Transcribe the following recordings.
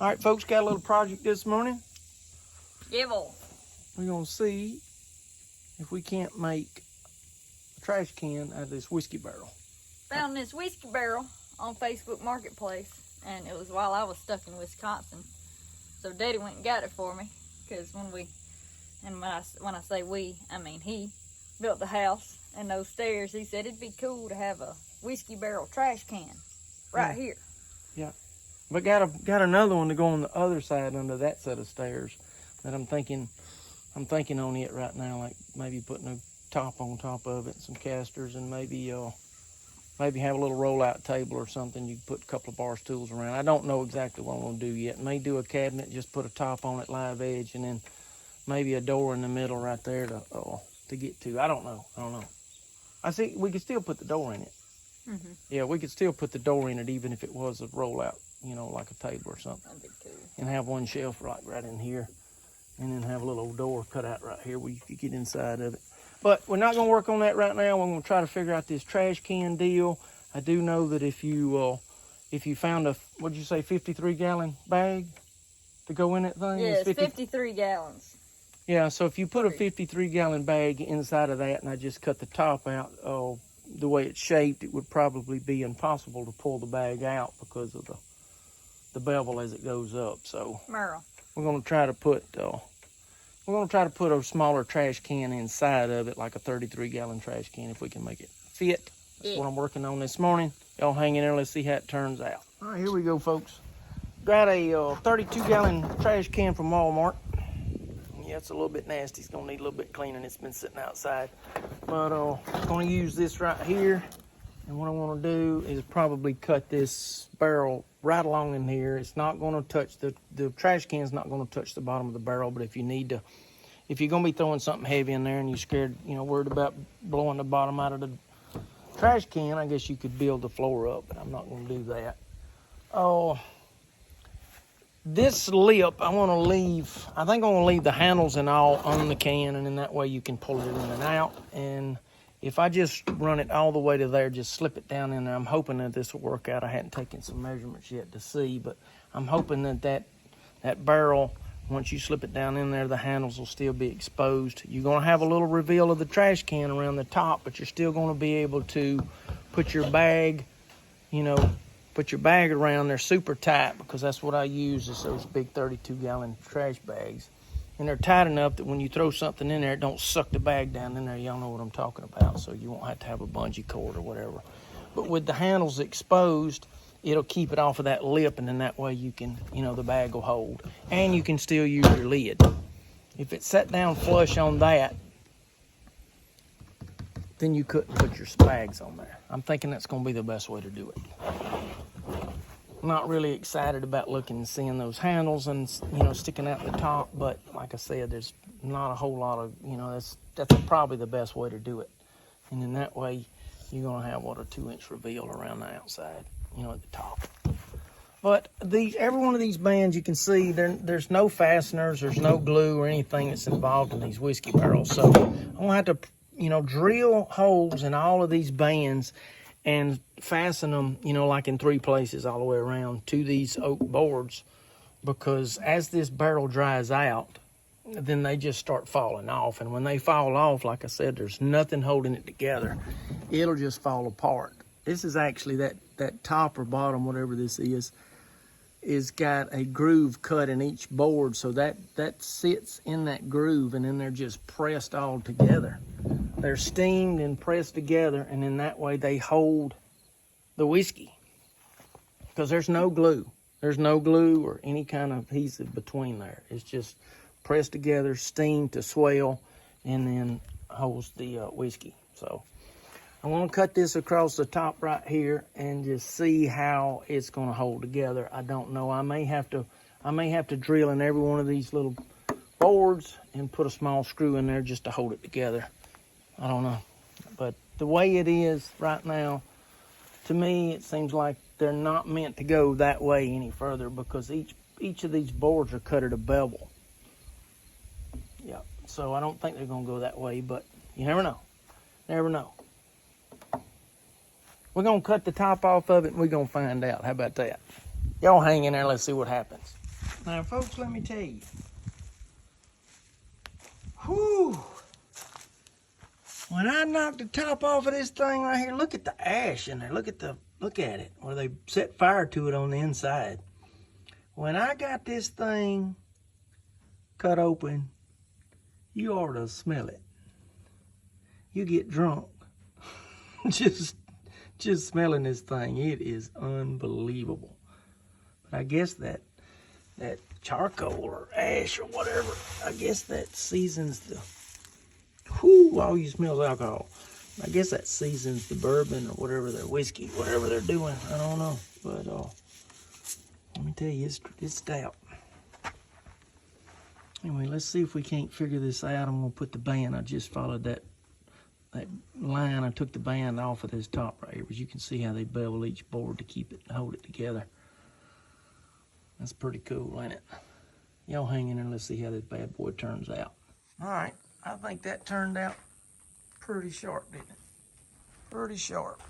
All right, folks, got a little project this morning. Yeah, boy. We're going to see if we can't make a trash can out of this whiskey barrel. Found this whiskey barrel on Facebook Marketplace, and it was while I was stuck in Wisconsin. So Daddy went and got it for me, because when I say we, I mean he built the house and those stairs. He said it'd be cool to have a whiskey barrel trash can right here. Yeah. But got another one to go on the other side under that set of stairs that I'm thinking on it right now, like maybe putting a top on top of it, some casters, and maybe have a little rollout table or something. You can put a couple of bar stools around. I don't know exactly what I'm going to do yet. May do a cabinet, just put a top on it, live edge, and then maybe a door in the middle right there to get to. I don't know. I think we could still put the door in it. Mm-hmm. Yeah, we could still put the door in it even if it was a rollout, like a table or something. That'd be cool. And have one shelf right in here, and then have a little door cut out right here where you could get inside of it. But we're not going to work on that right now. We're going to try to figure out this trash can deal. I do know that if you found a, what'd you say, 53-gallon bag to go in that thing? Yeah, it's 53 gallons. Yeah, so if you put a 53-gallon bag inside of that, and I just cut the top out, the way it's shaped, it would probably be impossible to pull the bag out because of the bevel as it goes up. So Merle. we're going to try to put a smaller trash can inside of it, like a 33-gallon trash can, if we can make it fit. That's what I'm working on this morning. Y'all hang in there. Let's see how it turns out. All right, here we go, folks. Got a 32-gallon trash can from Walmart. Yeah, it's a little bit nasty. It's going to need a little bit cleaning. It's been sitting outside. But I'm going to use this right here. And what I want to do is probably cut this barrel right along in here. It's not going to touch the trash can's not going to touch the bottom of the barrel. But if you're going to be throwing something heavy in there and you're scared, worried about blowing the bottom out of the trash can, I guess you could build the floor up. But I'm not going to do that. This lip, I think I'm going to leave the handles and all on the can, and in that way you can pull it in and out. And if I just run it all the way to there, just slip it down in there, I'm hoping that this will work out. I hadn't taken some measurements yet to see, but I'm hoping that barrel, once you slip it down in there, the handles will still be exposed. You're going to have a little reveal of the trash can around the top, but you're still going to be able to put your bag, around there super tight, because that's what I use, is those big 32-gallon trash bags. And they're tight enough that when you throw something in there, it don't suck the bag down in there. Y'all know what I'm talking about, so you won't have to have a bungee cord or whatever. But with the handles exposed, it'll keep it off of that lip, and then that way you can, the bag will hold. And you can still use your lid. If it's set down flush on that, then you couldn't put your bags on there. I'm thinking that's going to be the best way to do it. I'm not really excited about looking and seeing those handles and, sticking out the top, but like I said, there's not a whole lot of, that's probably the best way to do it. And in that way, you're going to have, a 2-inch reveal around the outside, at the top. But every one of these bands, you can see there's no fasteners, there's no glue or anything that's involved in these whiskey barrels. So I'm going to have to, drill holes in all of these bands and fasten them, like in 3 places all the way around to these oak boards, because as this barrel dries out, then they just start falling off. And when they fall off, like I said, there's nothing holding it together. It'll just fall apart. This is actually that top or bottom, whatever this is got a groove cut in each board, so that sits in that groove, and then they're just pressed all together. They're steamed and pressed together, and in that way they hold the whiskey, because there's no glue. There's no glue or any kind of adhesive between there. It's just pressed together, steamed to swell, and then holds the whiskey. So I want to cut this across the top right here and just see how it's going to hold together. I don't know. I may have to drill in every one of these little boards and put a small screw in there just to hold it together. I don't know. But the way it is right now, to me, it seems like they're not meant to go that way any further, because each of these boards are cut at a bevel. Yeah. So I don't think they're going to go that way, but you never know. Never know. We're going to cut the top off of it, and we're going to find out. How about that? Y'all hang in there. Let's see what happens. Now, folks, let me tell you. Whew. When I knocked the top off of this thing right here, look at the ash in there. Look at it, where they set fire to it on the inside. When I got this thing cut open, you ought to smell it. You get drunk just smelling this thing. It is unbelievable. But I guess that charcoal or ash or whatever, I guess that seasons the, all you smell is alcohol. I guess that seasons the bourbon or whatever, their whiskey, whatever they're doing. I don't know. But let me tell you, it's stout. Anyway, let's see if we can't figure this out. I'm going to put the band. I just followed that line. I took the band off of this top right here, but you can see how they bevel each board to keep it, hold it together. That's pretty cool, ain't it? Y'all hang in there and let's see how this bad boy turns out. All right, I think that turned out pretty sharp, didn't it? Pretty sharp.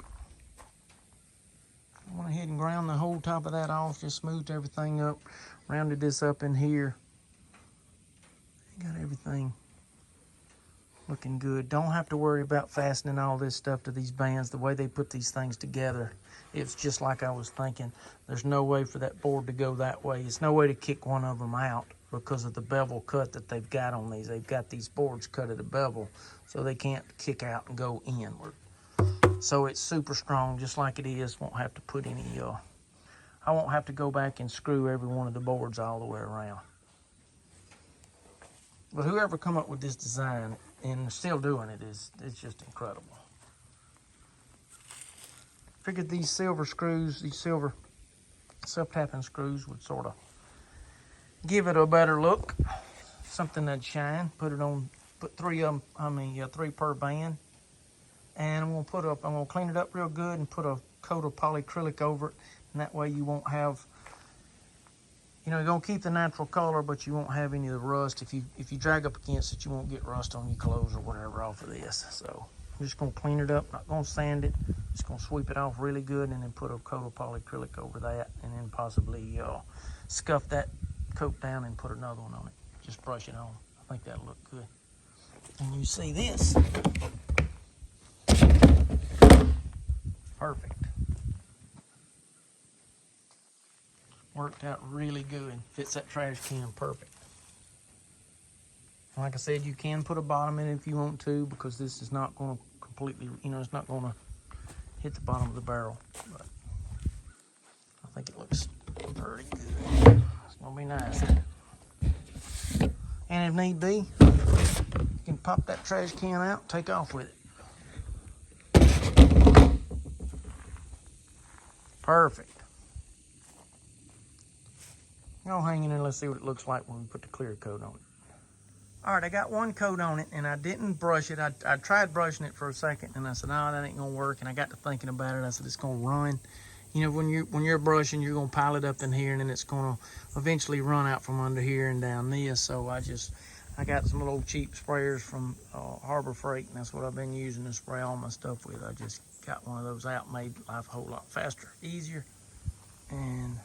I went ahead and ground the whole top of that off, just smoothed everything up, rounded this up in here. Got everything looking good. Don't have to worry about fastening all this stuff to these bands. The way they put these things together, it's just like I was thinking. There's no way for that board to go that way. There's no way to kick one of them out because of the bevel cut that they've got on these. They've got these boards cut at a bevel, so they can't kick out and go inward. So it's super strong, just like it is. Won't have to put any, I won't have to go back and screw every one of the boards all the way around. But whoever come up with this design and still doing it it's just incredible. Figured these silver screws, these silver self-tapping screws would sort of give it a better look. Something that'd shine. Put three of them, three per band. And I'm gonna clean it up real good and put a coat of polyacrylic over it. And that way you won't have, you're gonna keep the natural color, but you won't have any of the rust. If you drag up against it, you won't get rust on your clothes or whatever off of this. So I'm just gonna clean it up, not gonna sand it. Just gonna sweep it off really good and then put a coat of polyacrylic over that, and then possibly scuff that coat down and put another one on it. Just brush it on. I think that'll look good. And you see this. Perfect. Worked out really good. Fits that trash can perfect. Like I said, you can put a bottom in it if you want to, because this is not going to completely, it's not going to hit the bottom of the barrel. But I think it looks pretty good. It's going to be nice. And if need be, you can pop that trash can out, take off with it. Perfect. I'll hang in there, let's see what it looks like when we put the clear coat on it. All right, I got one coat on it and I didn't brush it. I tried brushing it for a second and I said, no, that ain't gonna work. And I got to thinking about it. I said, it's gonna run. When you're brushing, you're gonna pile it up in here and then it's gonna eventually run out from under here and down this. So I got some little cheap sprayers from Harbor Freight, and that's what I've been using to spray all my stuff with. I just got one of those out, made life a whole lot faster, easier, and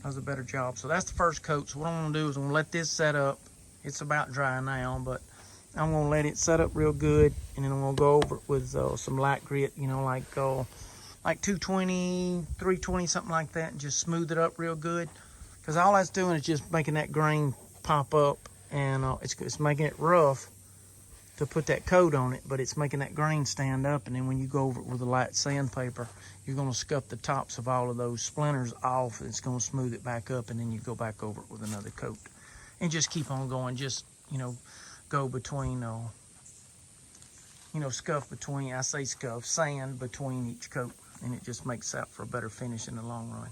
does a better job. So that's the first coat. So what I'm gonna do is I'm gonna let this set up. It's about dry now, but I'm gonna let it set up real good, and then I'm gonna go over it with some light grit, like 220, 320, something like that, and just smooth it up real good. Because all that's doing is just making that grain pop up, and it's making it rough to put that coat on it, but it's making that grain stand up. And then when you go over it with a light sandpaper, you're gonna scuff the tops of all of those splinters off. It's gonna smooth it back up, and then you go back over it with another coat. And just keep on going, just, go between, sand between each coat. And it just makes out for a better finish in the long run.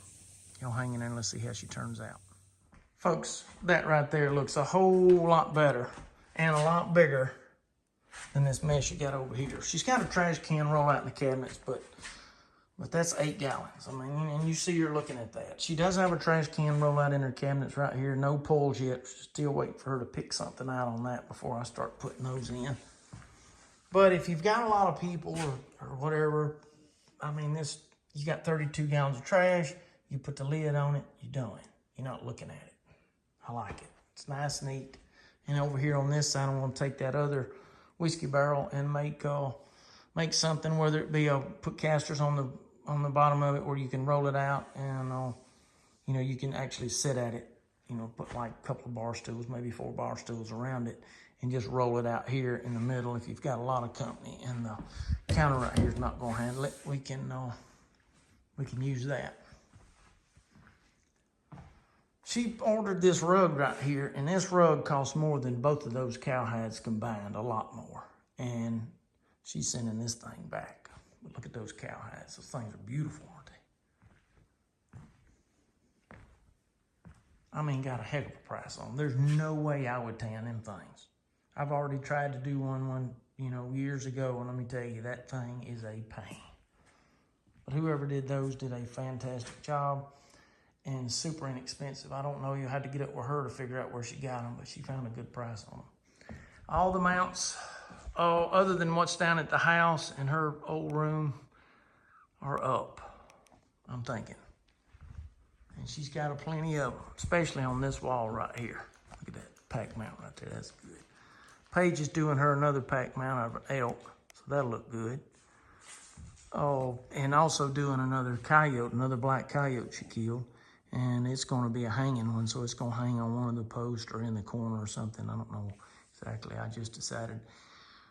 Hang in there and let's see how she turns out. Folks, that right there looks a whole lot better and a lot bigger than this mess she got over here. She's got a trash can roll out in the cabinets, but that's 8 gallons. And you see her looking at that. She does have a trash can roll out in her cabinets right here. No pulls yet. Still waiting for her to pick something out on that before I start putting those in. But if you've got a lot of people or whatever, you got 32 gallons of trash, you put the lid on it, you're done. You're not looking at it. I like it. It's nice and neat. And over here on this side, I want to take that other whiskey barrel and make something, whether it be put casters on the bottom of it, where you can roll it out, and you know, you can actually sit at it. You know, put like a couple of bar stools, maybe 4 bar stools around it, and just roll it out here in the middle. If you've got a lot of company and the counter right here is not going to handle it, we can use that. She ordered this rug right here, and this rug costs more than both of those cowhides combined, a lot more. And she's sending this thing back. But look at those cowhides. Those things are beautiful, aren't they? I mean, got a heck of a price on them. There's no way I would tan them things. I've already tried to do one, you know, years ago, and let me tell you, that thing is a pain. But whoever did those did a fantastic job. And super inexpensive. I don't know, you had to get up with her to figure out where she got them, but she found a good price on them. All the mounts, other than what's down at the house and her old room, are up, I'm thinking. And she's got a plenty of them, especially on this wall right here. Look at that pack mount right there, that's good. Paige is doing her another pack mount out of elk, so that'll look good. Oh, and also doing another coyote, another black coyote she killed. And it's going to be a hanging one, so it's going to hang on one of the posts or in the corner or something. I don't know exactly. I just decided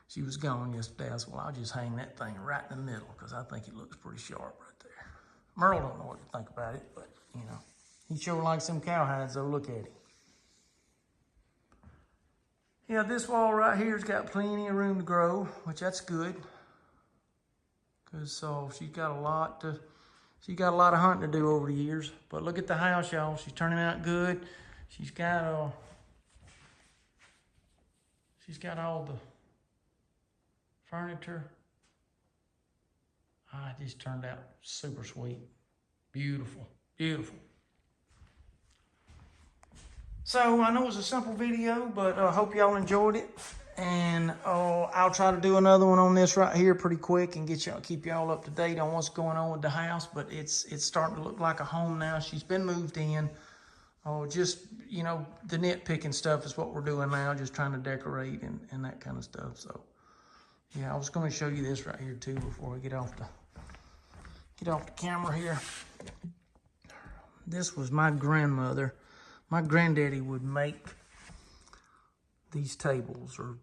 she was gone yesterday. I said, well, I'll just hang that thing right in the middle because I think it looks pretty sharp right there. Merle don't know what to think about it, but, you know, he sure likes them cowhides, though. Look at him. Yeah, this wall right here's got plenty of room to grow, which that's good. Because so she's got a lot of hunting to do over the years. But look at the house, y'all. She's turning out good. She's got all the furniture. It just turned out super sweet. Beautiful, beautiful. So I know it was a simple video, but I hope y'all enjoyed it. And I'll try to do another one on this right here pretty quick and keep y'all up to date on what's going on with the house. But it's starting to look like a home now. She's been moved in. Just, you know, the nitpicking stuff is what we're doing now, just trying to decorate and that kind of stuff. So yeah, I was going to show you this right here too before we get off the camera here. This was my grandmother. My granddaddy would make these tables, or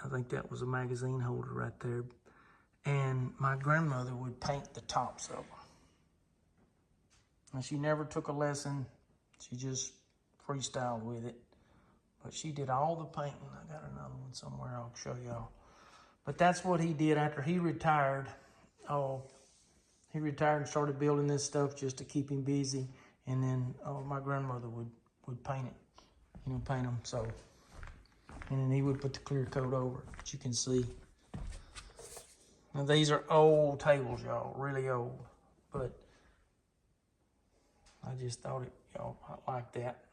I think that was a magazine holder right there. And my grandmother would paint the tops of them. And she never took a lesson. She just freestyled with it. But she did all the painting. I got another one somewhere I'll show y'all. But that's what he did after he retired. He retired and started building this stuff just to keep him busy. And then my grandmother would paint it, you know, paint them. So, and then he would put the clear coat over it, that you can see. Now these are old tables, y'all, really old. But I just thought y'all might like that.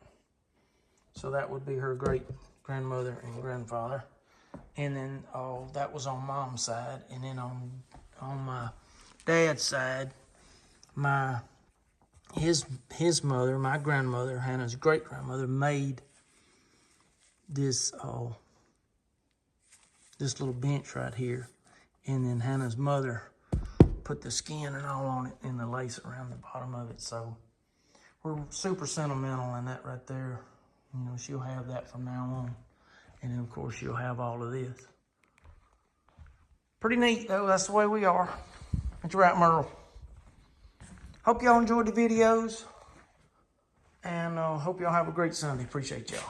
So that would be her great grandmother and grandfather. And then that was on mom's side. And then on my dad's side, his mother, my grandmother, Hannah's great grandmother, made this little bench right here. And then Hannah's mother put the skin and all on it and the lace around the bottom of it. So we're super sentimental in that right there. You know, she'll have that from now on. And then, of course, she'll have all of this. Pretty neat, though. That's the way we are. That's right, Merle. Hope y'all enjoyed the videos. And hope y'all have a great Sunday. Appreciate y'all.